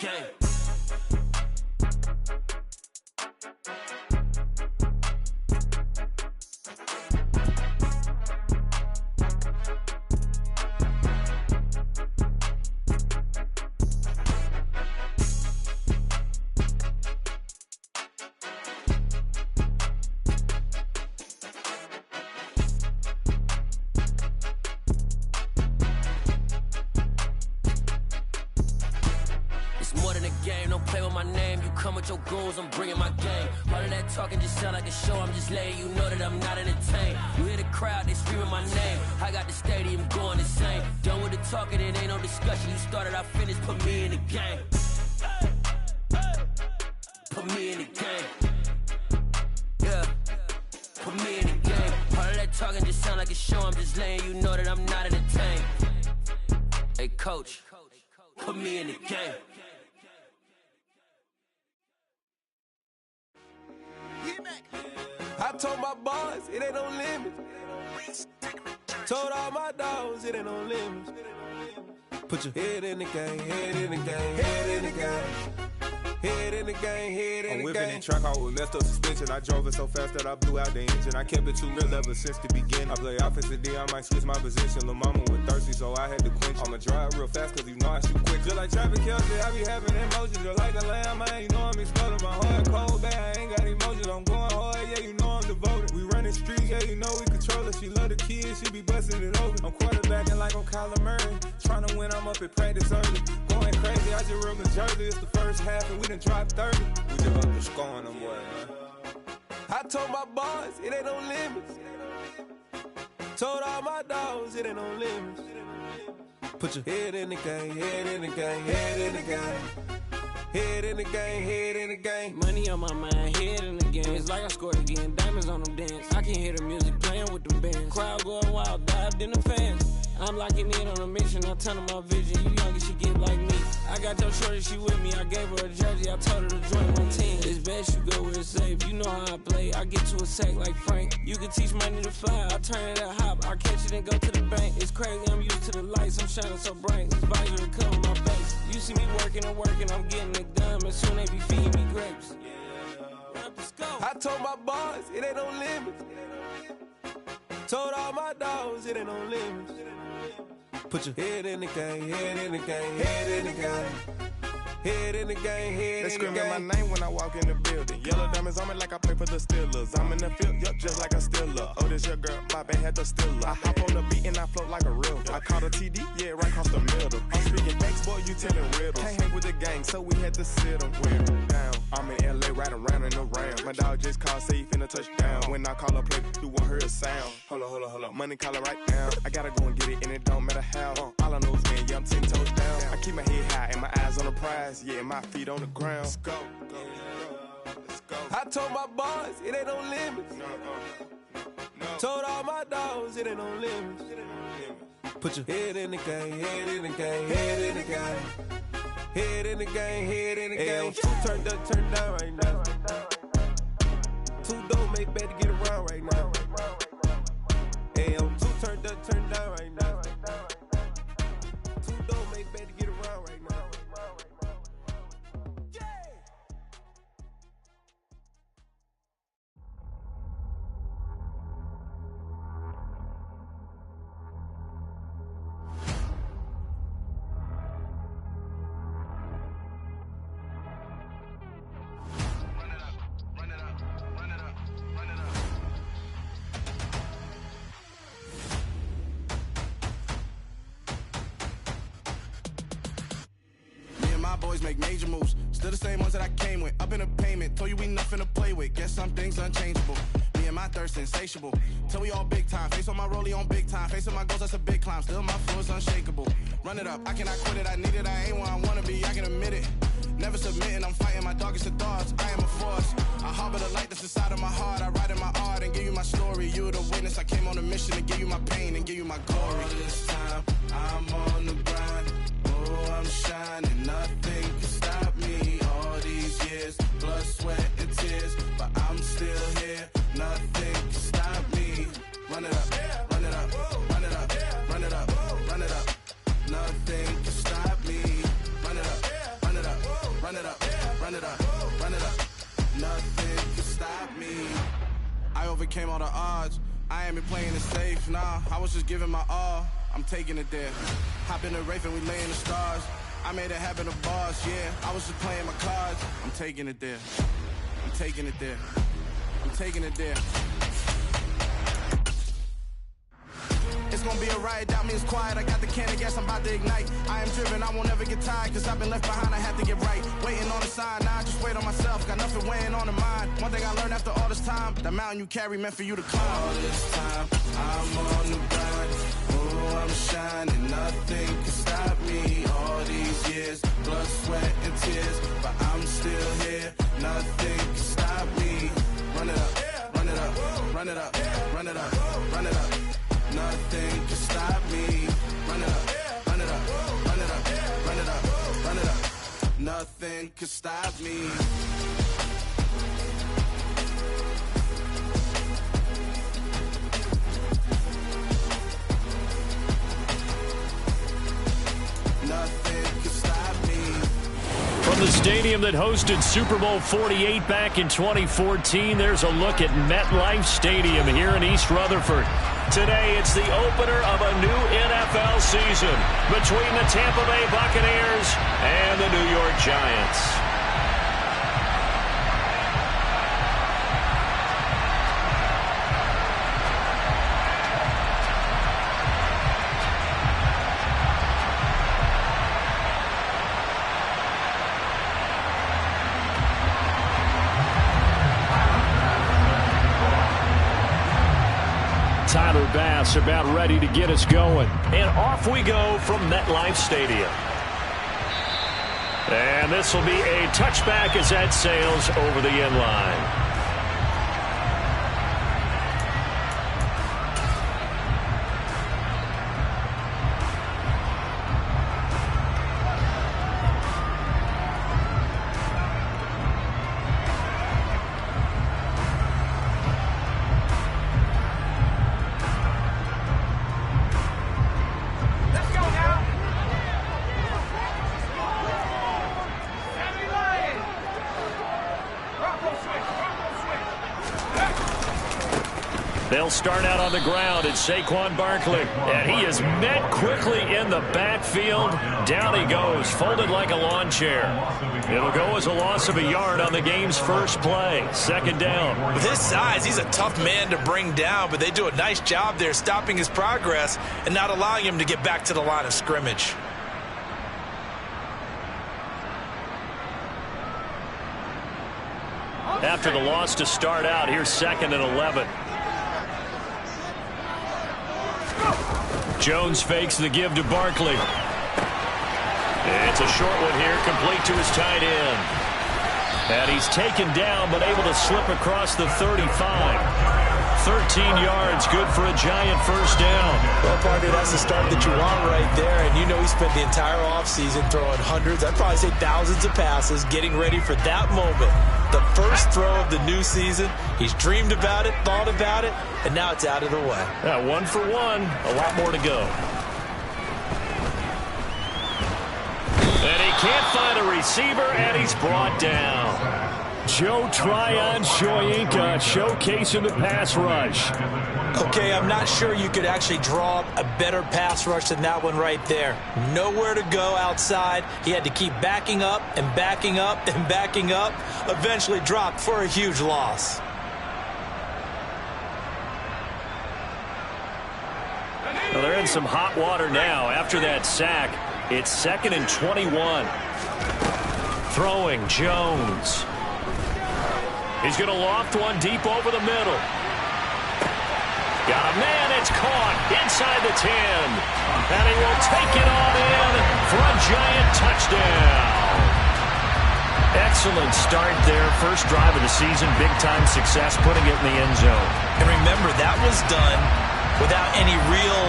game. Your goons, I'm bringing my game. All of that talking just sound like a show. I'm just letting you know that I'm not entertained. You hear the crowd, they screaming my name. I got the stadium going insane. Done with the talking, it ain't no discussion. You started, I finished, put me in the game. Put me in the game. Yeah, put me in the game. All of that talking just sound like a show. I'm just letting you know that I'm not entertained. Hey coach, put me in the game. I told my boys, it ain't no limits. Told all my dogs, it ain't no limits. Put your head in the game, head in the game, head in the game. Head in the game, head in the game. I'm whipping that track out with messed up suspension. I drove it so fast that I blew out the engine. I kept it too real ever since the beginning. I play offensive D, I might switch my position. Lil' mama was thirsty, so I had to quench. I'ma drive real fast, cause you know I shoot quick. Just like Travis Kelce, I be having emotions. Just like the lamb, I ain't know I'm exploding. My heart cold, bad, I ain't got emotions. I'm going hard, yeah, you know I'm devoted. We running streets, yeah, you know we control it. She love the kids, she be busting it open. I'm quarterbacking like I'm Kyler Murray. Trying to win, I'm up at practice early. Going crazy, I just rub the jersey. It's the first half and we done dropped 30. We just up to scoring them, boy, man. I told my boys, it ain't no limits. Told all my dogs, it ain't no limits. Put your head in the game, head in the game, head in the game. Head in the game, head in the game. Money on my mind, head in the game. It's like I scored again, diamonds on them dance. I can hear the music playing with them bands. Crowd going wild, dived in the fans. I'm locking in on a mission, I turn my vision. You young and she get like me. I got your shorty, she with me. I gave her a jersey, I told her to join my team. It's best you go where it's safe. You know how I play, I get to a sack like Frank. You can teach money to fly, I turn it at hop. I catch it and go to the bank. It's crazy, I'm used to the lights, I'm shining so bright. This visor to cover my face. You see me working and working, I'm getting it done. And soon they be feeding me grapes. I told my boys, it ain't no limits. Told all my dogs, it ain't no limits. Put your head in the game, head in the game, head in the game. Head in the game, head in the game. They screaming my name when I walk in the building. Yellow diamonds on me like I play for the Steelers. I'm in the field, yup, just like a Steeler. Oh, this your girl, my bad, had the Steeler. I hop on the beat and I float like a real. I caught a TD, yeah, right across the middle. I'm speaking facts, boy, you telling riddles. Can't hang with the gang, so we had to sit them down. I'm in LA, riding around in the Ram. My dog just called, say he finna touchdown. When I call a play, you won't hear a sound. Hold up, money call it right now. I gotta go and get it, and it don't matter how. All I know is, man, yeah, I'm 10 toes down. I keep my head high and my eyes on the prize. Yeah, my feet on the ground. Let's go. Let's go. I told my boys, it ain't no limits. No. Told all my dogs, it ain't no limits. Put your head in the game, head in the game, head in the game. Head in the game, head in the game. Two turned up, turned down right now. Two dope make better get around right now. Hey, I'm two turned up, turned down right now. Two dope make better get around right now. Make major moves, still the same ones that I came with. Up in a payment, told you we nothing to play with. Guess some things unchangeable. Me and my thirst insatiable. Till we all big time. Face on my rollie on big time. Facing my goals, that's a big climb. Still my flow is unshakable. Run it up, I cannot quit it. I need it, I ain't where I wanna be. I can admit it. Never submitting, I'm fighting my darkest of thoughts. I am a force. I harbor the light that's inside of my heart. I write in my art and give you my story. You the witness. I came on a mission to give you my pain and give you my glory. All this time, I'm on the grind. Oh, I'm shining. Nothing can stop me. All these years, blood, sweat, and tears. But I'm still here. Nothing can stop me. Run it up, run it up, run it up, run it up, run it up. Nothing can stop me. Run it up, run it up. I overcame all the odds. I ain't been playing it safe, nah. I was just giving my all. I'm taking it there. Hop in the Wraith and we lay in the stars. I made it happen to bars, yeah. I was just playing my cards. I'm taking it there. I'm taking it there. I'm taking it there. It's gonna be a riot, doubt me it's quiet. I got the can of gas, I'm about to ignite. I am driven, I won't ever get tired, cause I've been left behind, I have to get right. Waiting on a sign, now I just wait on myself. Got nothing weighing on the mind. One thing I learned after all this time, the mountain you carry meant for you to climb. All this time, I'm on the grind. Oh, I'm shining, nothing can stop me. All these years, blood, sweat, and tears, but I'm still here. Nothing can stop me. Run it up, run it up, run it up, run it up, run it up. Nothing can stop me. Run it up, run it up, run it up, run it up, run it up. Nothing can stop me. Nothing can stop me. From the stadium that hosted Super Bowl 48 back in 2014, there's a look at MetLife Stadium here in East Rutherford. Today, it's the opener of a new NFL season between the Tampa Bay Buccaneers and the New York Giants. Tyler Bass about ready to get us going. And off we go from MetLife Stadium. And this will be a touchback as that sails over the end line. They'll start out on the ground. It's Saquon Barkley. And he is met quickly in the backfield. Down he goes, folded like a lawn chair. It'll go as a loss of a yard on the game's first play. Second down. With his size, he's a tough man to bring down, but they do a nice job there stopping his progress and not allowing him to get back to the line of scrimmage. After the loss to start out, here's 2nd and 11. Jones fakes the give to Barkley. It's a short one here, complete to his tight end. And he's taken down, but able to slip across the 35. 13 yards, good for a Giant first down. Well, partner, that's the start that you want right there. And you know he spent the entire offseason throwing hundreds, I'd probably say thousands of passes, getting ready for that moment. The first throw of the new season. He's dreamed about it, thought about it, and now it's out of the way. Yeah, 1 for 1, a lot more to go. And he can't find a receiver, and he's brought down. Joe Tryon-Shoyinka showcasing the pass rush. Okay, I'm not sure you could actually draw up a better pass rush than that one right there. Nowhere to go outside. He had to keep backing up and backing up and backing up. Eventually dropped for a huge loss. Well, they're in some hot water now. After that sack, it's 2nd and 21. Throwing Jones. He's going to loft one deep over the middle. Got a man, it's caught inside the 10. And he will take it on in for a Giant touchdown. Excellent start there. First drive of the season, big-time success, putting it in the end zone. And remember, that was done without any real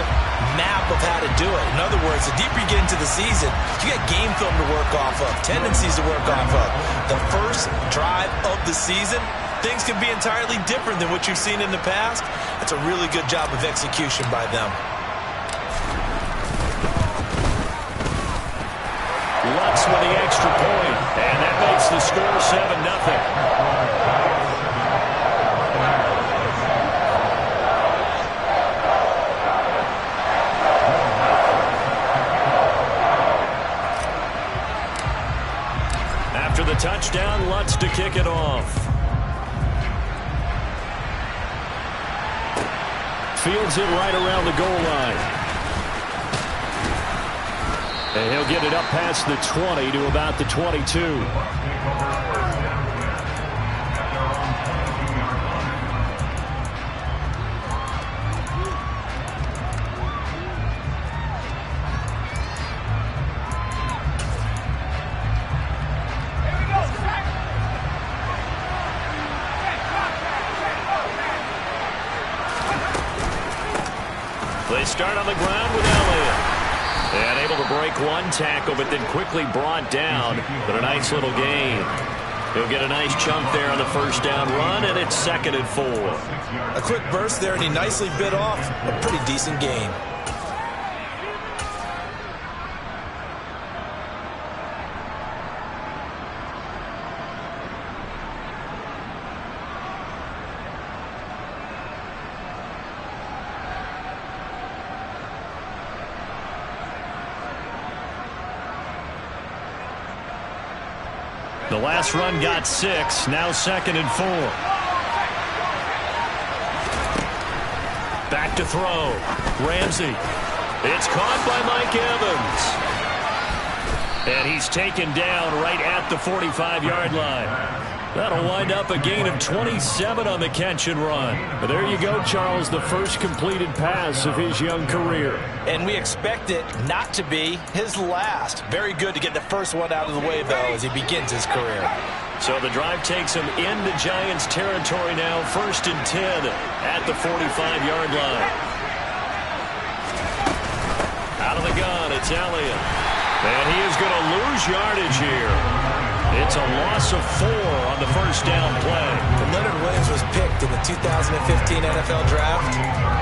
map of how to do it. In other words, the deeper you get into the season, you got game film to work off of, tendencies to work off of. The first drive of the season, things can be entirely different than what you've seen in the past. That's a really good job of execution by them. Lutz with the extra point, and that makes the score 7-0. After the touchdown, Lutz to kick it off. Fields it right around the goal line. And he'll get it up past the 20 to about the 22. They start on the ground with Elliott. And able to break one tackle, but then quickly brought down. But a nice little gain. He'll get a nice chunk there on the first down run, and it's 2nd and 4. A quick burst there, and he nicely bit off a pretty decent gain. The last run got 6. Now 2nd and 4. Back to throw. Ramsey. It's caught by Mike Evans. And he's taken down right at the 45-yard line. That'll wind up a gain of 27 on the catch and run. But there you go, Charles, the first completed pass of his young career. And we expect it not to be his last. Very good to get the first one out of the way, though, as he begins his career. So the drive takes him into Giants territory now, 1st and 10 at the 45-yard line. Out of the gun, it's Elliott. And he is going to lose yardage here. It's a loss of 4 on the first down play. When Leonard Williams was picked in the 2015 NFL Draft,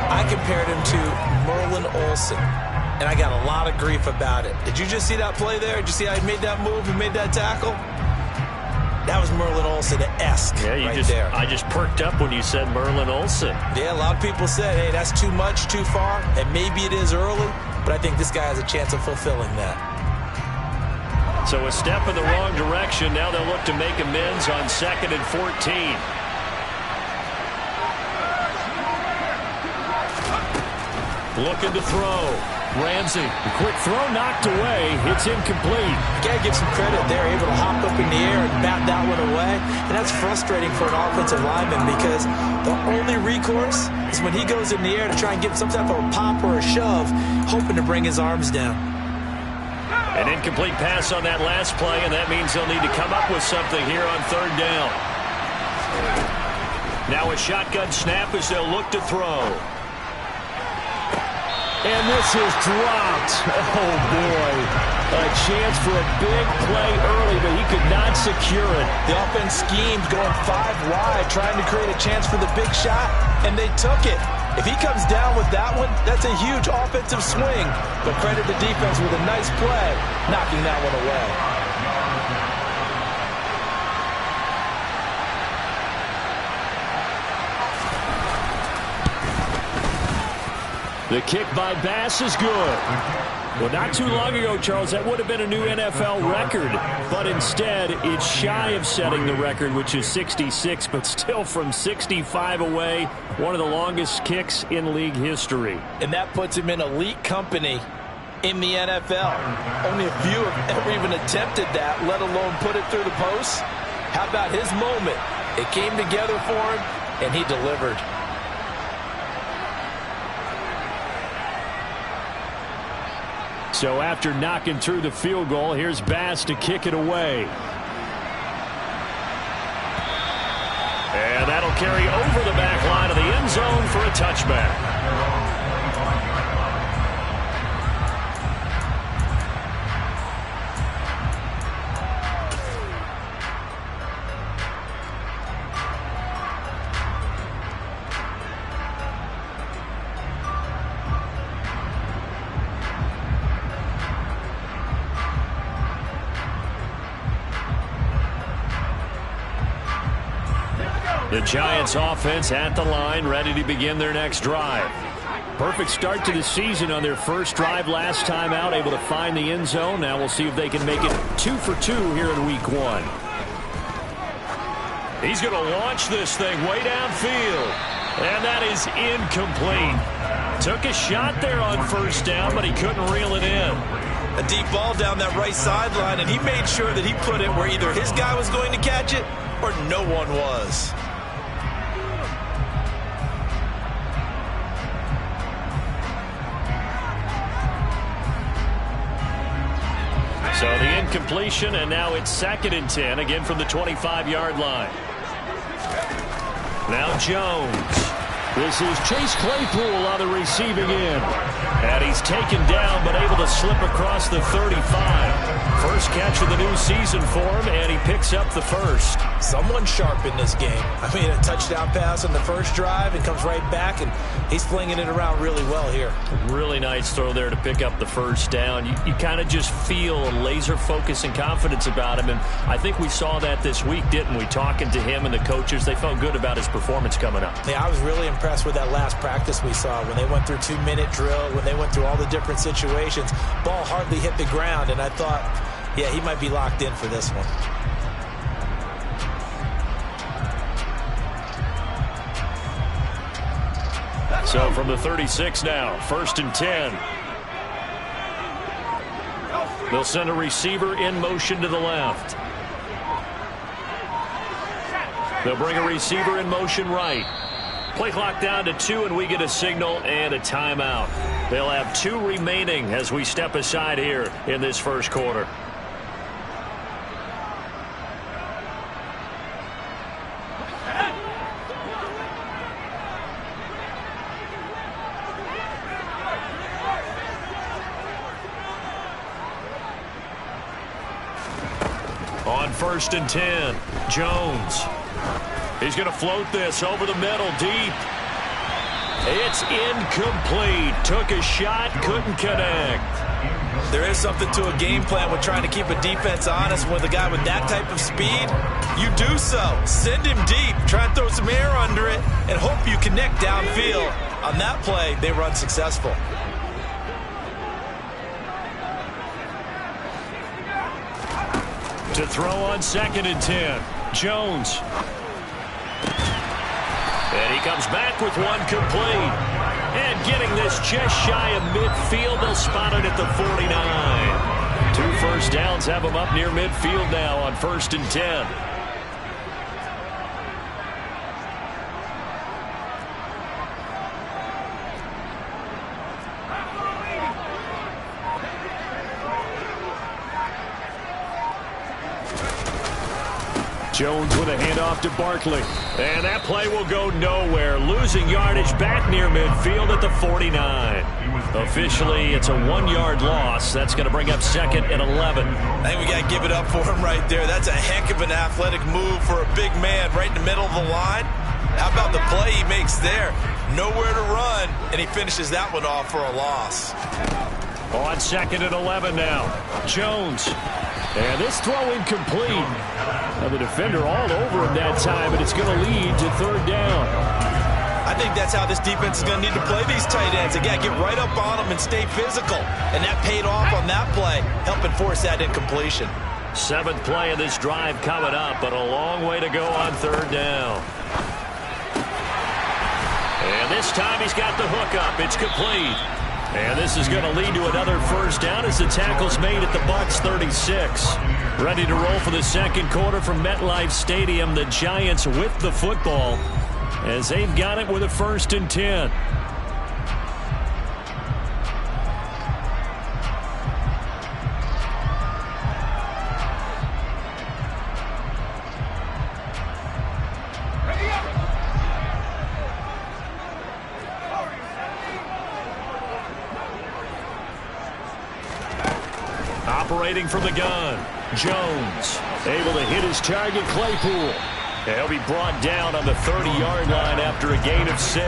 I compared him to Merlin Olsen, and I got a lot of grief about it. Did you just see that play there? Did you see how he made that move and made that tackle? That was Merlin Olsen-esque there. I just perked up when you said Merlin Olsen. Yeah, a lot of people said, hey, that's too much, too far, and maybe it is early, but I think this guy has a chance of fulfilling that. So a step in the wrong direction. Now they'll look to make amends on 2nd and 14. Looking to throw. Ramsey, the quick throw knocked away. It's incomplete. Got to give some credit. They're able to hop up in the air and bat that one away. And that's frustrating for an offensive lineman because the only recourse is when he goes in the air to try and get some type of a pop or a shove, hoping to bring his arms down. An incomplete pass on that last play, and that means they'll need to come up with something here on 3rd down. Now a shotgun snap as they'll look to throw. And this is dropped. Oh, boy. A chance for a big play early, but he could not secure it. The offense schemed going 5 wide, trying to create a chance for the big shot, and they took it. If he comes down with that one, that's a huge offensive swing. But credit the defense with a nice play, knocking that one away. The kick by Bass is good. Well, not too long ago, Charles, that would have been a new NFL record. But instead, it's shy of setting the record, which is 66, but still from 65 away, one of the longest kicks in league history. And that puts him in elite company in the NFL. Only a few have ever even attempted that, let alone put it through the post. How about his moment? It came together for him, and he delivered. So after knocking through the field goal, here's Bass to kick it away. And that'll carry over the back line of the end zone for a touchback. The Giants offense at the line, ready to begin their next drive. Perfect start to the season on their first drive last time out, able to find the end zone. Now we'll see if they can make it 2 for 2 here in week 1. He's going to launch this thing way downfield, and that is incomplete. Took a shot there on first down, but he couldn't reel it in. A deep ball down that right sideline, and he made sure that he put it where either his guy was going to catch it or no one was. So the incompletion, and now it's 2nd and 10, again from the 25-yard line. Now Jones. This is Chase Claypool on the receiving end. And he's taken down, but able to slip across the 35. First catch of the new season for him, and he picks up the first. Someone sharp in this game. I mean, a touchdown pass on the first drive and comes right back, and he's flinging it around really well here. Really nice throw there to pick up the first down. You kind of just feel a laser focus and confidence about him, and I think we saw that this week, didn't we? Talking to him and the coaches, they felt good about his performance coming up. Yeah, I was really impressed with that last practice we saw when they went through 2-minute drill, when they went through all the different situations. Ball hardly hit the ground, and I thought, yeah, he might be locked in for this one. So from the 36 now, 1st and 10. They'll send a receiver in motion to the left. They'll bring a receiver in motion right. Play clock down to 2, and we get a signal and a timeout. They'll have 2 remaining as we step aside here in this first quarter. On 1st and 10, Jones. He's going to float this over the middle, deep. It's incomplete. Took a shot, couldn't connect. There is something to a game plan with trying to keep a defense honest. With a guy with that type of speed, you do so. Send him deep, try and throw some air under it, and hope you connect downfield. On that play, they were unsuccessful. To throw on 2nd and 10, Jones. And he comes back with one complete. And getting this just shy of midfield, they'll spot it at the 49. 2 first downs have him up near midfield now on 1st and 10. Jones with a handoff to Barkley. And that play will go nowhere. Losing yardage back near midfield at the 49. Officially, it's a 1-yard loss. That's going to bring up 2nd and 11. I think we got to give it up for him right there. That's a heck of an athletic move for a big man right in the middle of the line. How about the play he makes there? Nowhere to run, and he finishes that one off for a loss. On 2nd and 11 now. Jones. And this throw incomplete. Now the defender all over him that time, and it's going to lead to 3rd down. I think that's how this defense is going to need to play these tight ends. They got to get right up on them and stay physical. And that paid off on that play, helping force that incompletion. 7th play of this drive coming up, but a long way to go on 3rd down. And this time he's got the hook up. It's complete. And this is going to lead to another first down as the tackle's made at the Bucs 36. Ready to roll for the second quarter from MetLife Stadium. The Giants with the football as they've got it with a 1st and 10. Operating from the gun, Jones able to hit his target, Claypool. He'll be brought down on the 30-yard line after a gain of 6.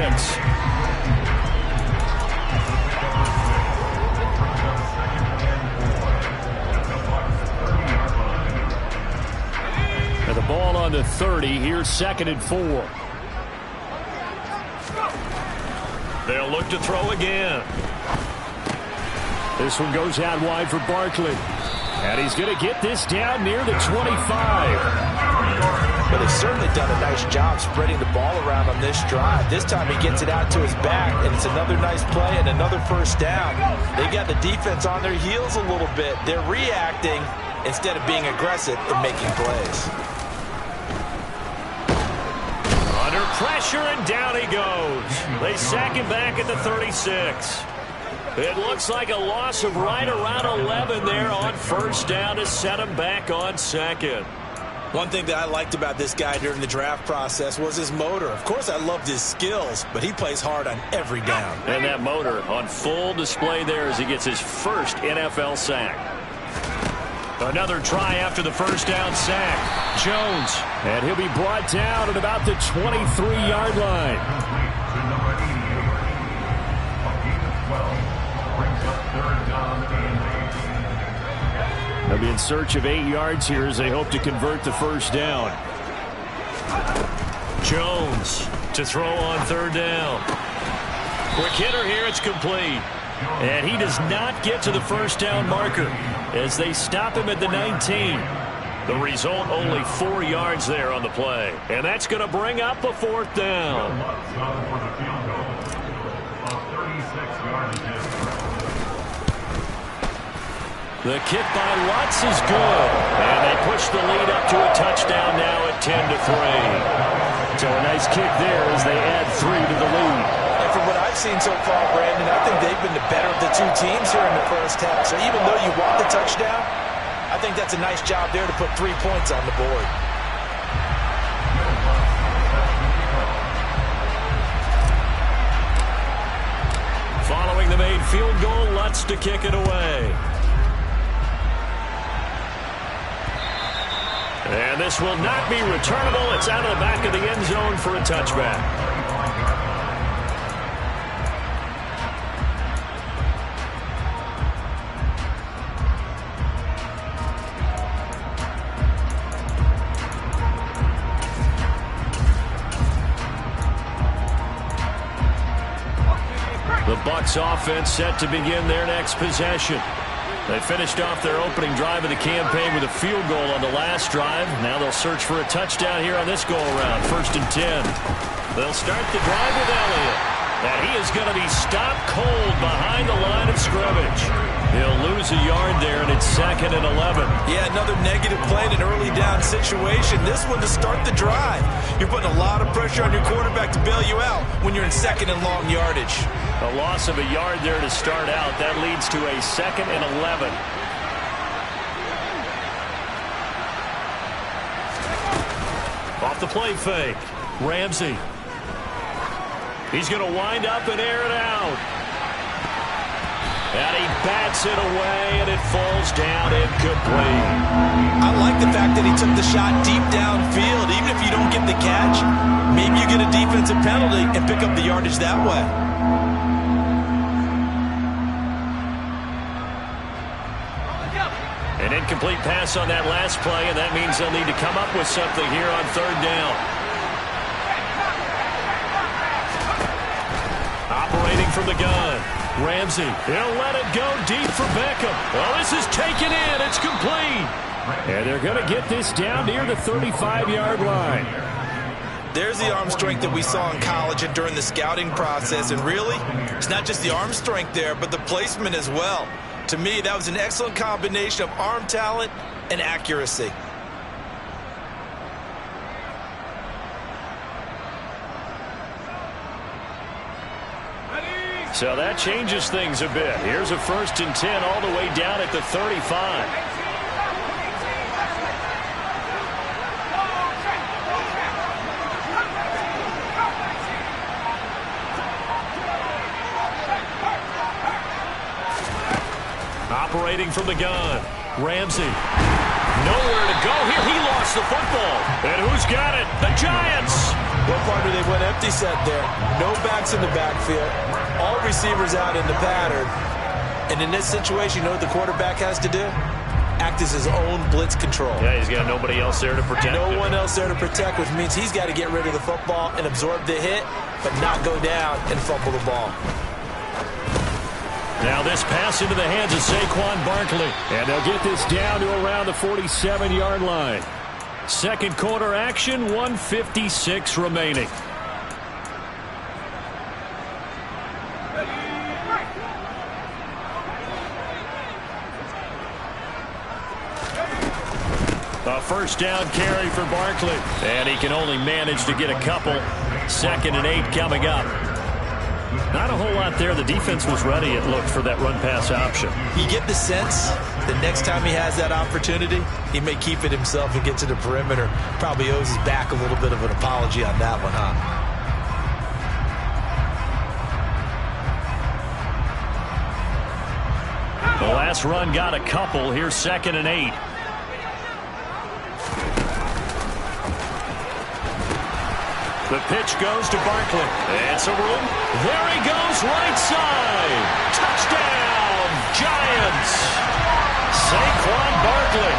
And the ball on the 30. Here's 2nd and 4. They'll look to throw again. This one goes out wide for Barkley. And he's going to get this down near the 25. But they've certainly done a nice job spreading the ball around on this drive. This time he gets it out to his back, and it's another nice play and another first down. They got the defense on their heels a little bit. They're reacting instead of being aggressive and making plays. Under pressure, and down he goes. They sack him back at the 36. It looks like a loss of right around 11 there on first down to set him back on second. One thing that I liked about this guy during the draft process was his motor. Of course, I loved his skills, but he plays hard on every down. And that motor on full display there as he gets his first NFL sack. Another try after the first down sack. Jones, and he'll be brought down at about the 23-yard line. They'll be in search of 8 yards here as they hope to convert the first down. Jones to throw on third down. Quick hitter here, it's complete. And he does not get to the first down marker as they stop him at the 19. The result, only 4 yards there on the play. And that's going to bring up a fourth down. The kick by Lutz is good. And they push the lead up to a touchdown now at 10-3. So a nice kick there as they add 3 to the lead. And from what I've seen so far, Brandon, I think they've been the better of the two teams here in the first half. So even though you want the touchdown, I think that's a nice job there to put 3 points on the board. Following the made field goal, Lutz to kick it away. And this will not be returnable. It's out of the back of the end zone for a touchback. The Bucs offense set to begin their next possession. They finished off their opening drive of the campaign with a field goal on the last drive. Now they'll search for a touchdown here on this go-around. 1st and 10. They'll start the drive with Elliott. And he is going to be stopped cold behind the line of scrimmage. He'll lose a yard there, and it's 2nd and 11. Yeah, another negative play in an early down situation. This one to start the drive. You're putting a lot of pressure on your quarterback to bail you out when you're in 2nd and long yardage. A loss of a yard there to start out. That leads to a 2nd and 11. Off the play fake. Ramsey. He's going to wind up and air it out. And he bats it away, and it falls down incomplete. I like the fact that he took the shot deep downfield. Even if you don't get the catch, maybe you get a defensive penalty and pick up the yardage that way. An incomplete pass on that last play, and that means they'll need to come up with something here on third down. Operating from the gun. Ramsey, he'll let it go deep for Beckham. Well, this is taken in. It's complete. And they're going to get this down near the 35-yard line. There's the arm strength that we saw in college and during the scouting process. And really, it's not just the arm strength there, but the placement as well. To me, that was an excellent combination of arm talent and accuracy. So that changes things a bit. Here's a 1st and 10 all the way down at the 35. Operating from the gun. Ramsey. Nowhere to go here. He lost the football. And who's got it? The Giants. Well, partner, they went empty set there. No backs in the backfield. All receivers out in the pattern. And in this situation, you know what the quarterback has to do? act as his own blitz control. Yeah, he's got nobody else there to protect him. No one else there to protect, which means he's got to get rid of the football and absorb the hit, but not go down and fumble the ball. Now this pass into the hands of Saquon Barkley. And they'll get this down to around the 47-yard line. Second quarter action, 1:56 remaining. A first down carry for Barkley. And he can only manage to get a couple. 2nd and 8 coming up. Not a whole lot there. The defense was ready, it looked, for that run-pass option. You get the sense the next time he has that opportunity, he may keep it himself and get to the perimeter. Probably owes his back a little bit of an apology on that one, huh? The last run got a couple. Here's 2nd and 8. The pitch goes to Barkley. It's a room. There he goes, right side. Touchdown, Giants. Saquon Barkley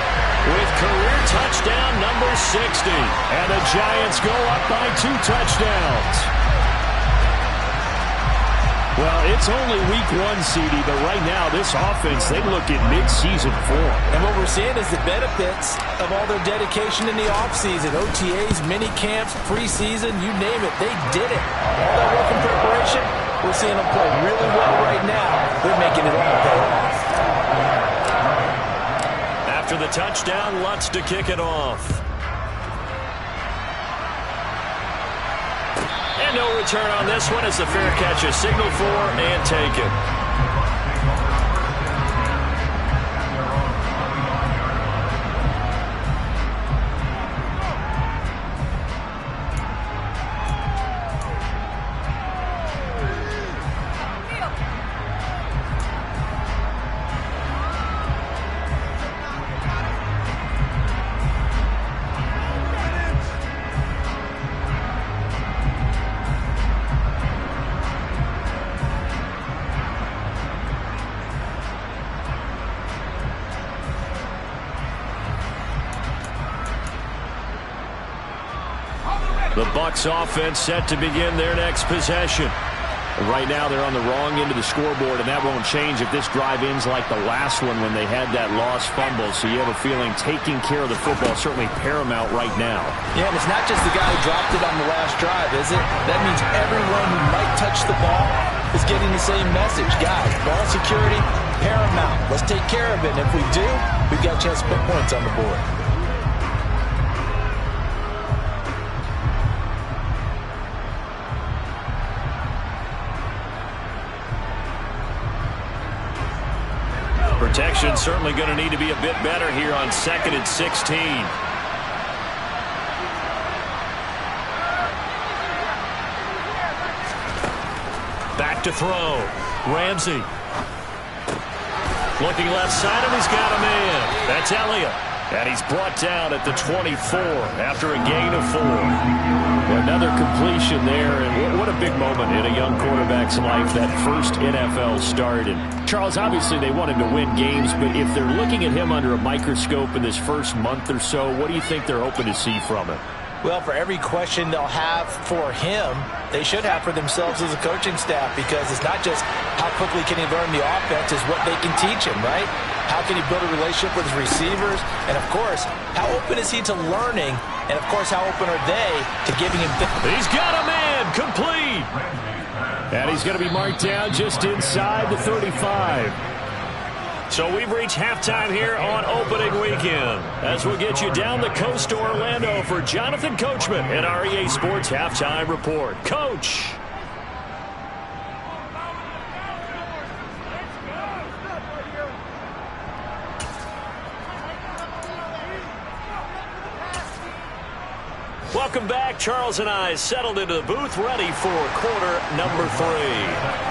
with career touchdown number 60. And the Giants go up by 2 touchdowns. Well, it's only week 1, CD, but right now this offense, they look at mid-season form. And what we're seeing is the benefits of all their dedication in the offseason. OTAs, mini camps, preseason, you name it, they did it. All that work in preparation, we're seeing them play really well right now. They're making it all pay off. After the touchdown, Lutz to kick it off. And no return on this one as the fair catch is signaled for and taken. The Bucs offense set to begin their next possession. Right now they're on the wrong end of the scoreboard, and that won't change if this drive ends like the last one when they had that lost fumble. So you have a feeling taking care of the football is certainly paramount right now. Yeah, and it's not just the guy who dropped it on the last drive, is it? That means everyone who might touch the ball is getting the same message. Guys, ball security, paramount. Let's take care of it, and if we do, we've got a chance to put points on the board. Protection's certainly going to need to be a bit better here on 2nd and 16. Back to throw. Ramsey. Looking left side, and he's got a man. That's Elliott. And he's brought down at the 24 after a gain of 4. Another completion there, and what a big moment in a young quarterback's life, that first NFL start. And Charles, obviously they want him to win games, but if they're looking at him under a microscope in this first month or so, what do you think they're hoping to see from him? Well, for every question they'll have for him, they should have for themselves as a coaching staff, because it's not just how quickly can he learn the offense, it's what they can teach him, right? How can he build a relationship with his receivers? And, of course, how open is he to learning? And, of course, how open are they to giving him... He's got a man, complete! And he's going to be marked down just inside the 35. So we've reached halftime here on opening weekend, as we'll get you down the coast to Orlando for Jonathan Coachman and our EA Sports Halftime Report. Coach! Welcome back. Charles and I settled into the booth, ready for quarter number 3.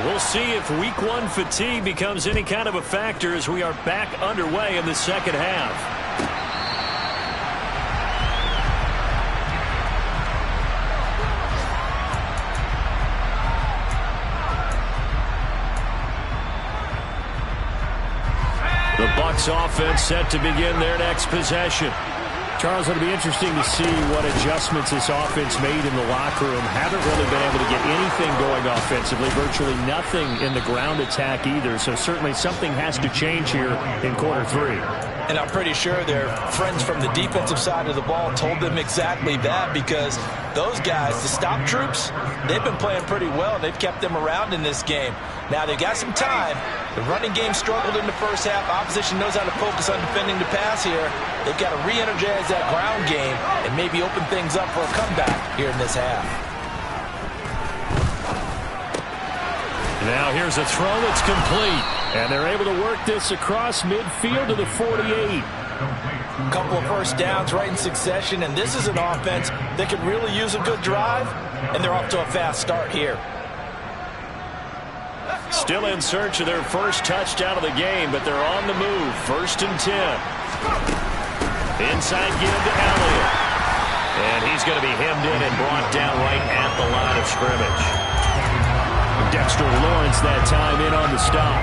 We'll see if week 1 fatigue becomes any kind of a factor as we are back underway in the second half. Bucs offense set to begin their next possession. Charles, it'll be interesting to see what adjustments this offense made in the locker room. Haven't really been able to get anything going offensively, virtually nothing in the ground attack either. So certainly something has to change here in quarter 3. And I'm pretty sure their friends from the defensive side of the ball told them exactly that, because those guys, the stop troops, they've been playing pretty well. They've kept them around in this game. Now they've got some time. The running game struggled in the first half. Opposition knows how to focus on defending the pass here. They've got to re-energize that ground game and maybe open things up for a comeback here in this half. Now here's a throw that's complete. And they're able to work this across midfield to the 48. A couple of first downs right in succession, and this is an offense that could really use a good drive, and they're off to a fast start here. Still in search of their first touchdown of the game, but they're on the move. 1st and 10. Inside give to Elliott. And he's going to be hemmed in and brought down right at the line of scrimmage. Dexter Lawrence that time in on the stop.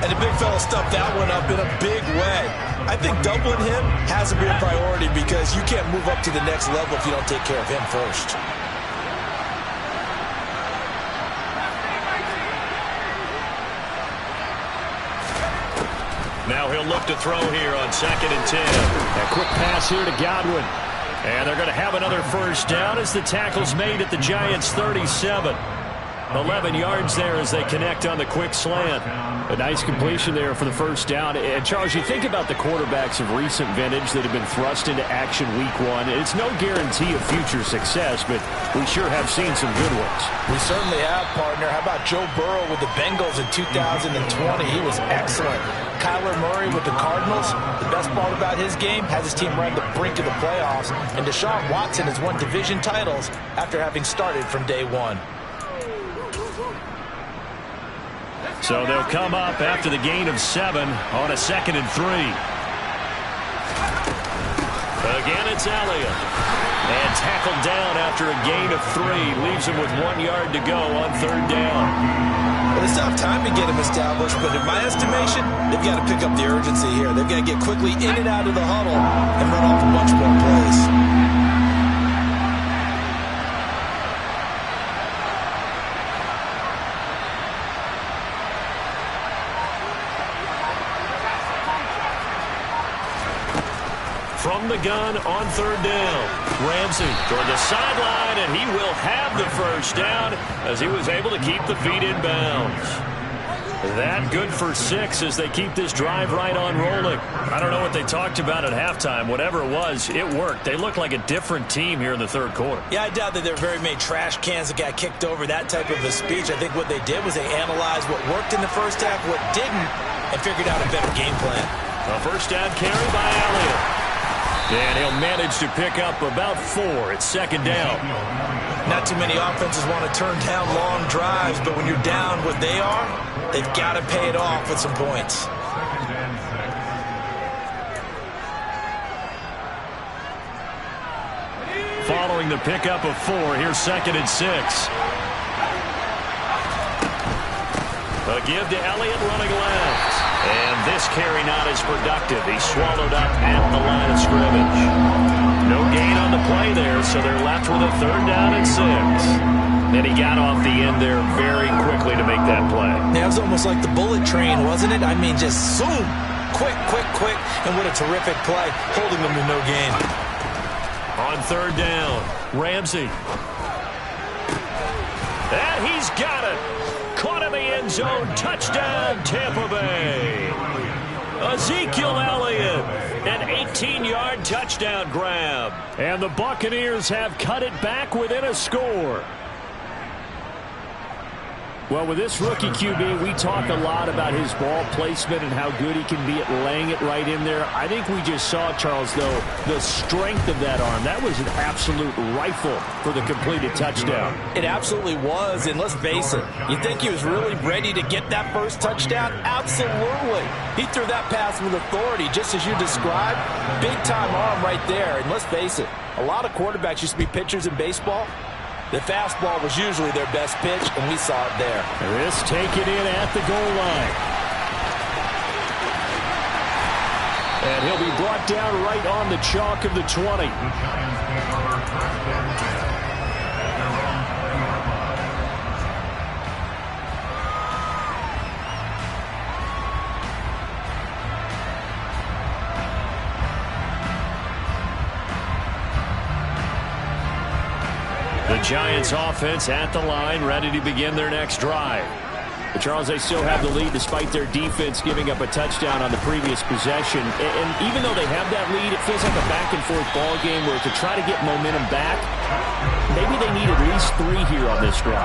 And the big fella stuffed that one up in a big way. I think doubling him has to be a priority, because you can't move up to the next level if you don't take care of him first. Now he'll look to throw here on 2nd and 10. A quick pass here to Godwin. And they're going to have another first down as the tackle's made at the Giants' 37. 11 yards there as they connect on the quick slant. A nice completion there for the first down. And Charles, you think about the quarterbacks of recent vintage that have been thrust into action week 1. It's no guarantee of future success, but we sure have seen some good ones. We certainly have, partner. How about Joe Burrow with the Bengals in 2020? He was excellent. Kyler Murray with the Cardinals. The best part about his game, has his team right on the brink of the playoffs. And Deshaun Watson has won division titles after having started from day 1. So they'll come up after the gain of 7 on a 2nd and 3. Again, it's Elliott. And tackled down after a gain of 3. Leaves him with 1 yard to go on 3rd down. Well, it's tough time to get him established, but in my estimation, they've got to pick up the urgency here. They've got to get quickly in and out of the huddle and run off a bunch more plays. From the gun on 3rd down. Ramsey toward the sideline, and he will have the first down as he was able to keep the feet in bounds. That good for 6 as they keep this drive right on rolling. I don't know what they talked about at halftime. Whatever it was, it worked. They look like a different team here in the 3rd quarter. Yeah, I doubt that there are very many trash cans that got kicked over, that type of a speech. I think what they did was they analyzed what worked in the first half, what didn't, and figured out a better game plan. A first down carry by Elliott. And he'll manage to pick up about 4. It's 2nd down. Not too many offenses want to turn down long drives, but when you're down what they are, they've got to pay it off with some points. Following the pickup of 4, here's 2nd and 6. A give to Elliott running left. And this carry not as productive. He's swallowed up at the line of scrimmage. No gain on the play there, so they're left with a 3rd down and 6. And he got off the end there very quickly to make that play. Yeah, it was almost like the bullet train, wasn't it? I mean, just zoom. Quick, quick, quick. And what a terrific play, holding them to no gain. On 3rd down, Ramsey. And he's got it. Caught in the end zone. Touchdown, Tampa Bay. Ezekiel Elliott. An 18-yard touchdown grab. And the Buccaneers have cut it back within a score. Well, with this rookie QB, we talk a lot about his ball placement and how good he can be at laying it right in there. I think we just saw, Charles, though, the strength of that arm. That was an absolute rifle for the completed touchdown. It absolutely was, and let's face it, you think he was really ready to get that first touchdown? Absolutely. He threw that pass with authority, just as you described. Big-time arm right there, and let's face it, a lot of quarterbacks used to be pitchers in baseball. The fastball was usually their best pitch, and we saw it there. This taken in at the goal line. And he'll be brought down right on the chalk of the 20. The Giants offense at the line, ready to begin their next drive. But Charles, they still have the lead despite their defense giving up a touchdown on the previous possession. And even though they have that lead, it feels like a back-and-forth ball game where to try to get momentum back, maybe they need at least 3 here on this drive.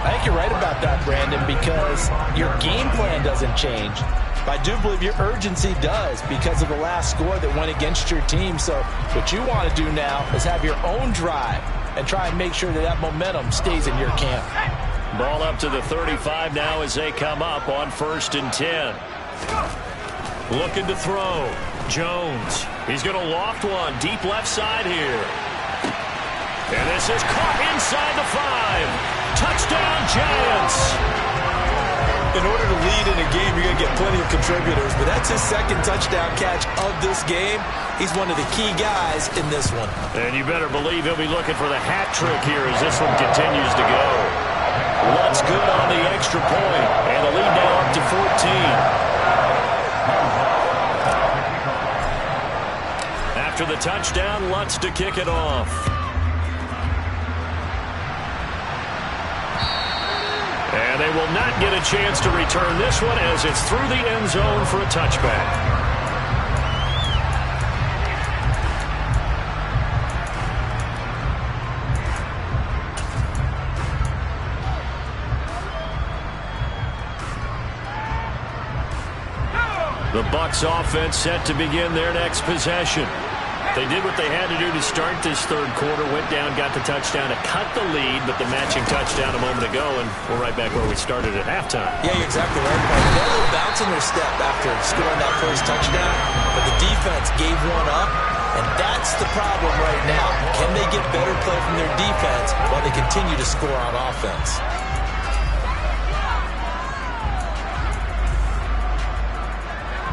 I think you're right about that, Brandon, because your game plan doesn't change. But I do believe your urgency does because of the last score that went against your team. So what you want to do now is have your own drive and try and make sure that that momentum stays in your camp. Ball up to the 35 now as they come up on 1st and 10. Looking to throw. Jones. He's going to loft one deep left side here. And this is caught inside the 5. Touchdown, Giants. In order to lead in a game, you're going to get plenty of contributors, but that's his 2nd touchdown catch of this game. He's one of the key guys in this one. And you better believe he'll be looking for the hat trick here as this one continues to go. Lutz good on the extra point, and the lead now up to 14. After the touchdown, Lutz to kick it off. And they will not get a chance to return this one as it's through the end zone for a touchback. The Bucs offense set to begin their next possession. They did what they had to do to start this 3rd quarter, went down, got the touchdown to cut the lead, but the matching touchdown a moment ago, and we're right back where we started at halftime. Yeah, you're exactly right. They had a little bounce in their step after scoring that first touchdown, but the defense gave one up, and that's the problem right now. Can they get better play from their defense while they continue to score on offense?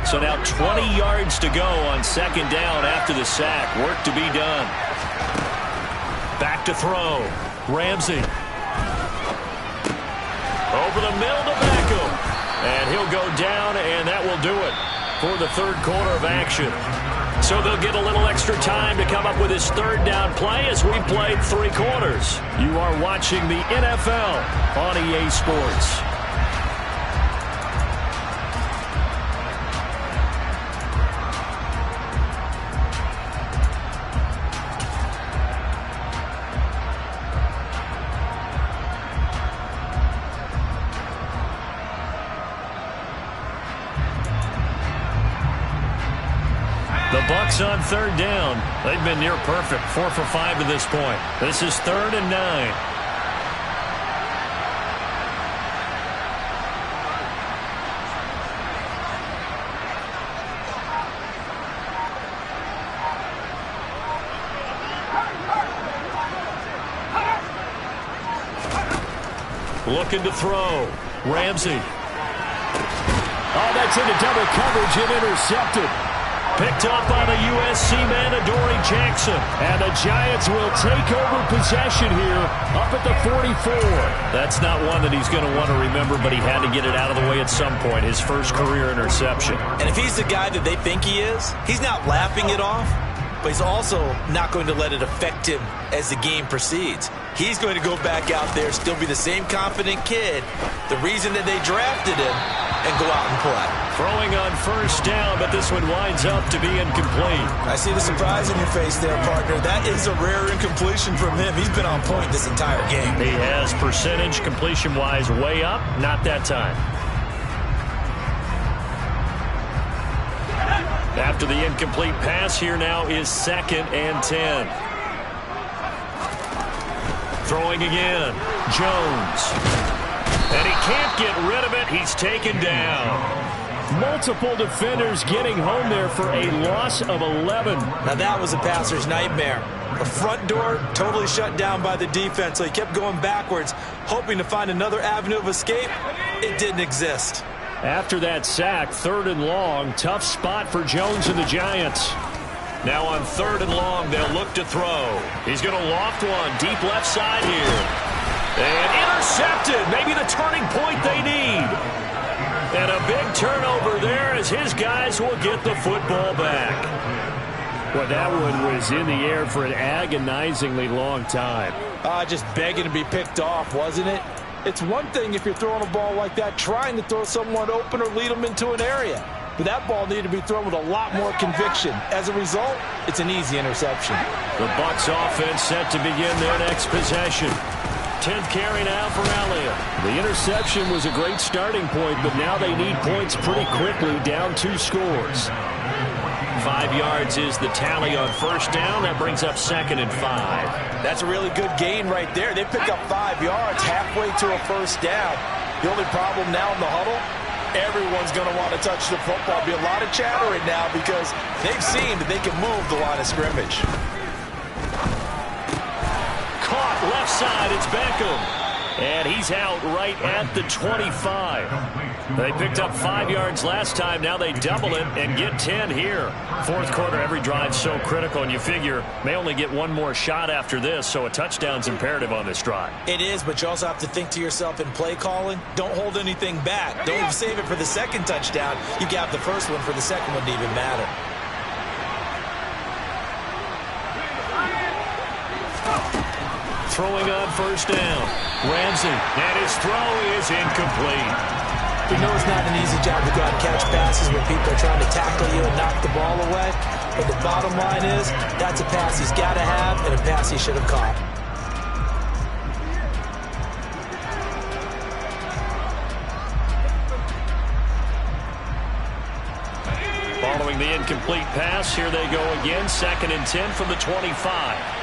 So now 20 yards to go on 2nd down after the sack. Work to be done. Back to throw. Ramsey. Over the middle to Beckham. And he'll go down, and that will do it for the 3rd quarter of action. So they'll get a little extra time to come up with his 3rd down play as we played 3 quarters. You are watching the NFL on EA Sports. The Bucs on 3rd down. They've been near perfect, 4 for 5 to this point. This is 3rd and 9. Looking to throw. Ramsey. Oh, that's into double coverage and intercepted. Picked up by the USC man, Adoree Jackson. And the Giants will take over possession here up at the 44. That's not one that he's going to want to remember, but he had to get it out of the way at some point. His first career interception. And if he's the guy that they think he is, he's not laughing it off, but he's also not going to let it affect him as the game proceeds. He's going to go back out there, still be the same confident kid, the reason that they drafted him, and go out and play. Throwing on 1st down, but this one winds up to be incomplete. I see the surprise in your face there, partner. That is a rare incompletion from him. He's been on point this entire game. He has percentage completion-wise way up, not that time. After the incomplete pass, here now is 2nd and 10. Throwing again. Jones. And he can't get rid of it. He's taken down. Multiple defenders getting home there for a loss of 11. Now that was a passer's nightmare. The front door totally shut down by the defense, so he kept going backwards, hoping to find another avenue of escape. It didn't exist. After that sack, 3rd and long, tough spot for Jones and the Giants. Now on 3rd and long, they'll look to throw. He's going to loft one deep left side here. And intercepted. Maybe the turning point they need. And a big turnover there as his guys will get the football back. Well, that one was in the air for an agonizingly long time. Just begging to be picked off, wasn't it? It's one thing if you're throwing a ball like that, trying to throw someone open or lead them into an area. But that ball needed to be thrown with a lot more conviction. As a result, it's an easy interception. The Bucs offense set to begin their next possession. 10th carry now for Elliott. The interception was a great starting point, but now they need points pretty quickly, down 2 scores. 5 yards is the tally on 1st down. That brings up 2nd and 5. That's a really good gain right there. They pick up 5 yards halfway to a 1st down. The only problem now in the huddle, everyone's going to want to touch the football. There'll be a lot of chatter right now because they've seen that they can move the line of scrimmage. Caught left side. It's Beckham. And he's out right at the 25. They picked up 5 yards last time. Now they double it and get 10 here. 4th quarter, every drive's so critical, and you figure may only get one more shot after this, so a touchdown's imperative on this drive. It is, but you also have to think to yourself in play calling, don't hold anything back. Don't save it for the 2nd touchdown. You got the 1st one for the 2nd one to even matter. Throwing on 1st down. Ramsey, and his throw is incomplete. You know it's not an easy job to go out and catch passes when people are trying to tackle you and knock the ball away. But the bottom line is, that's a pass he's got to have and a pass he should have caught. Following the incomplete pass, here they go again. 2nd and 10 from the 25.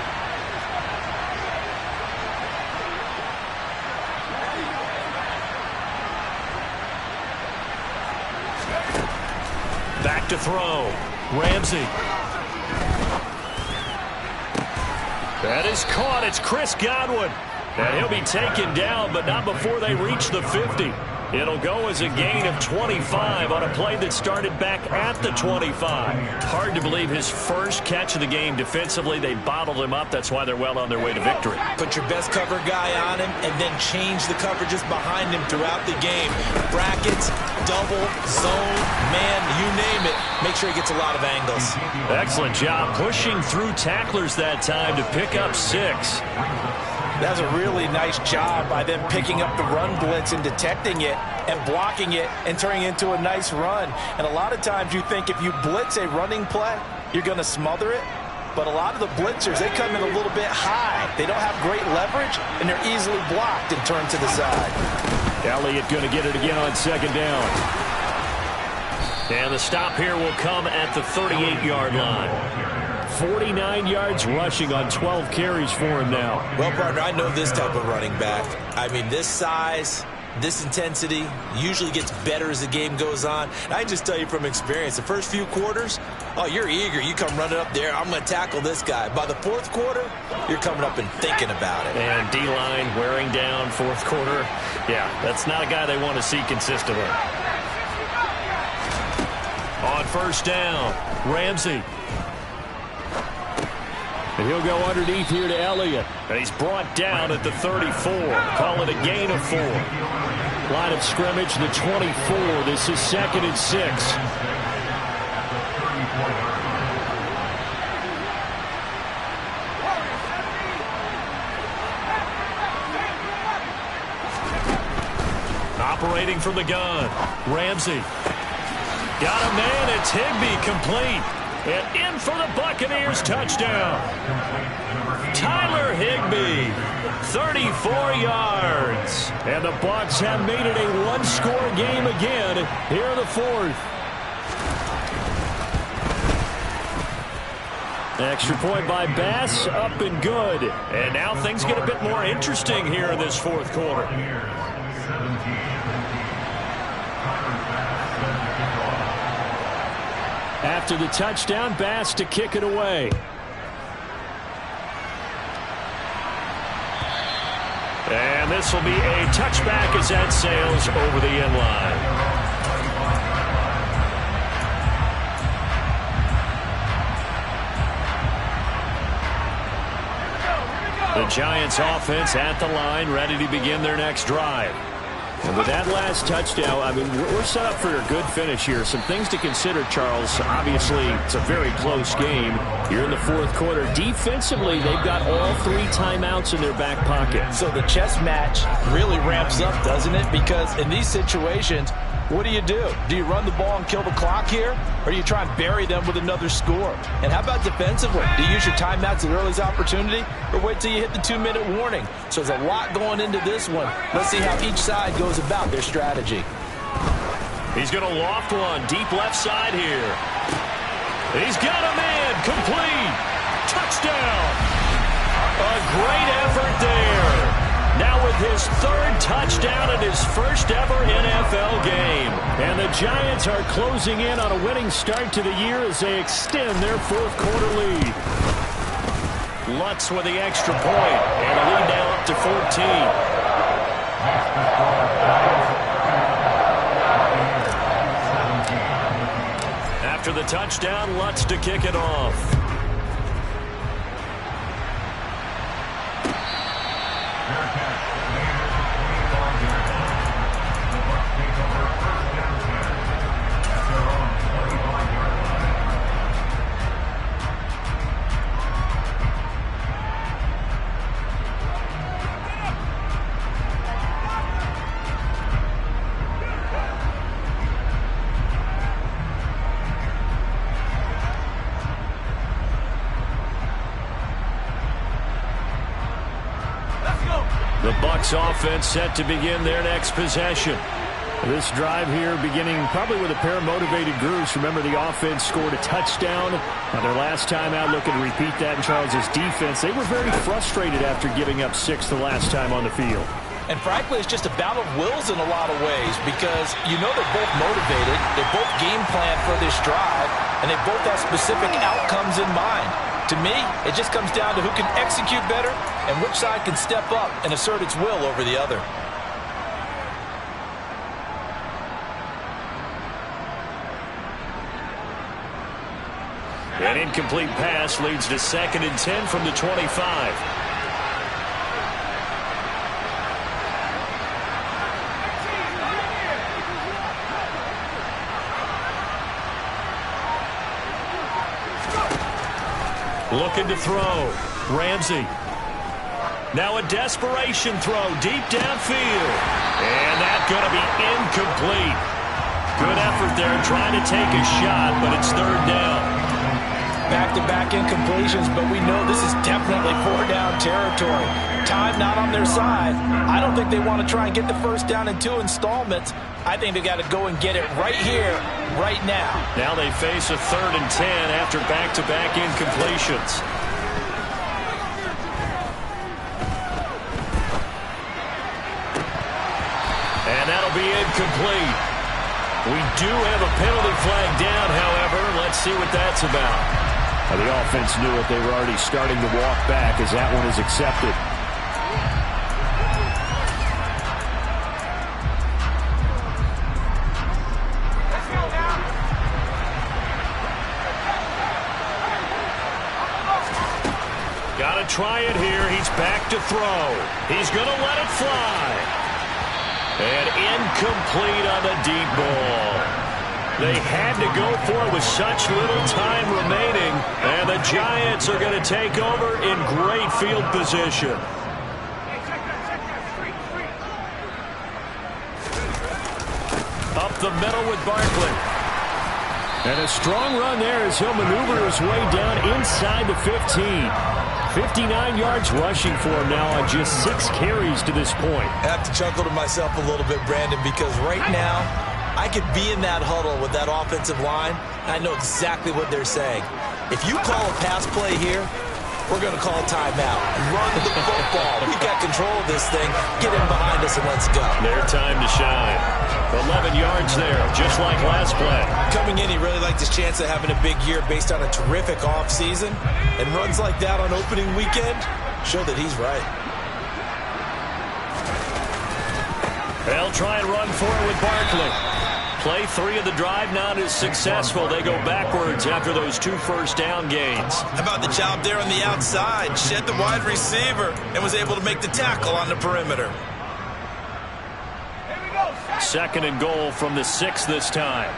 Back to throw. Ramsey. That is caught. It's Chris Godwin. And he'll be taken down, but not before they reach the 50. It'll go as a gain of 25 on a play that started back at the 25. Hard to believe his first catch of the game defensively. They bottled him up. That's why they're well on their way to victory. Put your best cover guy on him and then change the coverages behind him throughout the game. Brackets, double, zone, man, you name it. Make sure he gets a lot of angles. Excellent job pushing through tacklers that time to pick up 6. That was a really nice job by them picking up the run blitz and detecting it and blocking it and turning it into a nice run. And a lot of times you think if you blitz a running play, you're going to smother it. But a lot of the blitzers, they come in a little bit high. They don't have great leverage, and they're easily blocked and turned to the side. Elliott going to get it again on 2nd down. And the stop here will come at the 38-yard line. 49 yards rushing on 12 carries for him now. Well, partner, I know this type of running back. I mean, this size, this intensity usually gets better as the game goes on. And I just tell you from experience, the first few quarters, oh, you're eager. You come running up there. I'm going to tackle this guy. By the 4th quarter, you're coming up and thinking about it. And D-line wearing down 4th quarter. Yeah, that's not a guy they want to see consistently. On 1st down, Ramsey. And he'll go underneath here to Elliott. And he's brought down at the 34. Call it a gain of 4. Line of scrimmage, the 24. This is 2nd and 6. Operating from the gun. Ramsey. Got a man. It's Higbee complete. And in for the Buccaneers touchdown. Tyler Higbee, 34 yards. And the Bucs have made it a one-score game again here in the 4th. Extra point by Bass, up and good. And now things get a bit more interesting here in this 4th quarter. After the touchdown, Bass to kick it away. And this will be a touchback as that sails over the end line. Giants offense at the line, ready to begin their next drive. And with that last touchdown, I mean, we're set up for a good finish here. Some things to consider, Charles. Obviously, it's a very close game. You're in the fourth quarter. Defensively, they've got all 3 timeouts in their back pocket. So the chess match really ramps up, doesn't it? Because in these situations, what do? Do you run the ball and kill the clock here? Or do you try and bury them with another score? And how about defensively? Do you use your timeouts at early's opportunity? Or wait till you hit the 2-minute warning? So there's a lot going into this one. Let's see how each side goes about their strategy. He's going to loft one deep left side here. He's got him in. Complete. Touchdown. A great effort there. Now with his 3rd touchdown and his first ever NFL game. And the Giants are closing in on a winning start to the year as they extend their fourth quarter lead. Lutz with the extra point, and the lead now up to 14. After the touchdown, Lutz to kick it off. The Bucs offense set to begin their next possession. This drive here beginning probably with a pair of motivated groups. Remember, the offense scored a touchdown on their last time out. Looking to repeat that in Charles's defense. They were very frustrated after giving up 6 the last time on the field. And frankly, it's just a battle of wills in a lot of ways because you know they're both motivated. They're both game planned for this drive, and they both have specific outcomes in mind. To me, it just comes down to who can execute better and which side can step up and assert its will over the other. An incomplete pass leads to 2nd and 10 from the 25. Looking to throw. Ramsey. Now a desperation throw deep downfield. And that's going to be incomplete. Good effort there trying to take a shot, but it's 3rd down. Back-to-back incompletions, but we know this is definitely 4-down territory. Time not on their side. I don't think they want to try and get the first down in 2 installments. I think they got to go and get it right here, right now. Now they face a 3rd and 10 after back-to-back incompletions. And that'll be incomplete. We do have a penalty flag down, however. Let's see what that's about. The offense knew it. They were already starting to walk back as that one is accepted. Got to try it here. He's back to throw. He's going to let it fly. And incomplete on the deep ball. They had to go for it with such little time remaining, and the Giants are going to take over in great field position. Up the middle with Barkley. And a strong run there as he'll maneuver his way down inside the 15. 59 yards rushing for him now on just 6 carries to this point. I have to chuckle to myself a little bit, Brandon, because right now I could be in that huddle with that offensive line, and I know exactly what they're saying. If you call a pass play here, we're going to call a timeout. Run the football. We've got control of this thing. Get in behind us and let's go. Their time to shine. 11 yards there, just like last play. Coming in, he really liked his chance of having a big year based on a terrific offseason. And runs like that on opening weekend show that he's right. They'll try and run for it with Barkley. Play 3 of the drive not as successful. They go backwards after those 2 first down gains. How about the job there on the outside? Shed the wide receiver and was able to make the tackle on the perimeter. 2nd and goal from the 6 this time.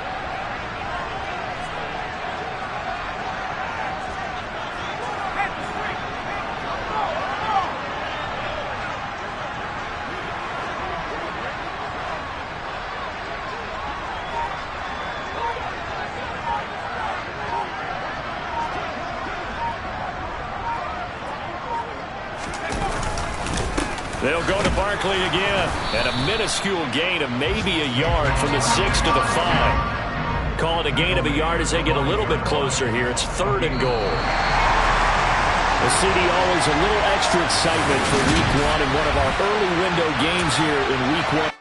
They'll go to Barkley again, and a minuscule gain of maybe a yard from the 6 to the 5. Call it a gain of a yard as they get a little bit closer here. It's 3rd and goal. The CD always a little extra excitement for Week 1 and one of our early window games here in Week 1.